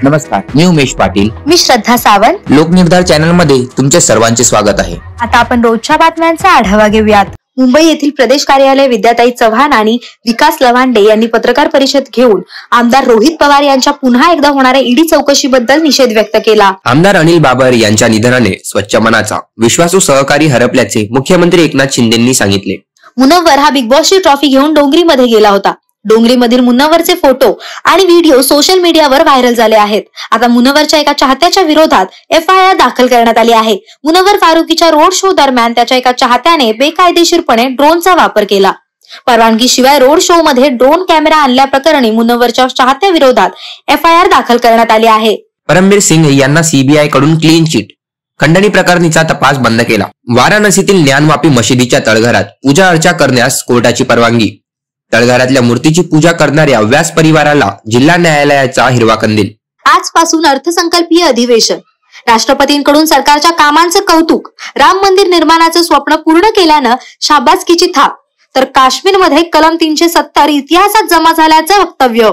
नमस्कार, मी उमेश पाटील. मी श्रद्धा सावंत. लोकनिर्धार चॅनल मध्ये तुमचे सर्वांचे स्वागत आहे. आता आपण रोजच्या बातम्यांचा आढावा घेऊयात. मुंबई येथील प्रदेश कार्यालय विद्याताई चव्हाण आणि विकास लवांडे यांनी पत्रकार परिषद घेऊन आमदार रोहित पवार यांच्या पुन्हा एकदा होणाऱ्या ईडी चौकशीबद्दल निषेध व्यक्त केला. आमदार अनिल बाबर यांच्या निधनाने स्वच्छ मनाचा विश्वासू सहकारी हरपल्याचे मुख्यमंत्री एकनाथ शिंदेंनी सांगितले. मुनव्वर हा बिग बॉसची ट्रॉफी घेऊन डोंगरीमध्ये गेला होता. डोंगरीमधील मुनव्वरचे फोटो आणि व्हिडिओ सोशल मीडियावर व्हायरल झाले आहेत. आता मुनव्वरच्या एका चाहत्याच्या विरोधात FIR दाखल करण्यात आली आहे. मुनव्वर फारुकीच्या रोड शो दरम्यान त्याच्या एका चाहत्याने बेकायदेशीरपणे ड्रोनचा वापर केला. परवानगीशिवाय रोड शो मध्ये ड्रोन कॅमेरा आणल्याप्रकरणी मुनव्वरच्या चाहत्या विरोधात FIR दाखल करण्यात आली आहे. परमबीर सिंग यांना CBI कडून क्लीन चिट. खंडणी प्रकरणीचा तपास बंद केला. वाराणसीतील ज्ञानवापी मशिदीच्या तळघरात पूजा अर्चा करण्यास कोर्टाची परवानगी. तळघरातल्या मूर्तीची पूजा करणाऱ्या व्यास परिवाराला जिल्हा न्यायालयाचा हिरवा कंदील. आजपासून अर्थसंकल्पीय अधिवेशन. राष्ट्रपतींकडून सरकारच्या कामांचं कौतुक. राम मंदिर निर्माणाचं स्वप्न पूर्ण केल्यानं शाबासकीची थाप. तर काश्मीरमध्ये कलम 370 इतिहासात जमा झाल्याचं वक्तव्य.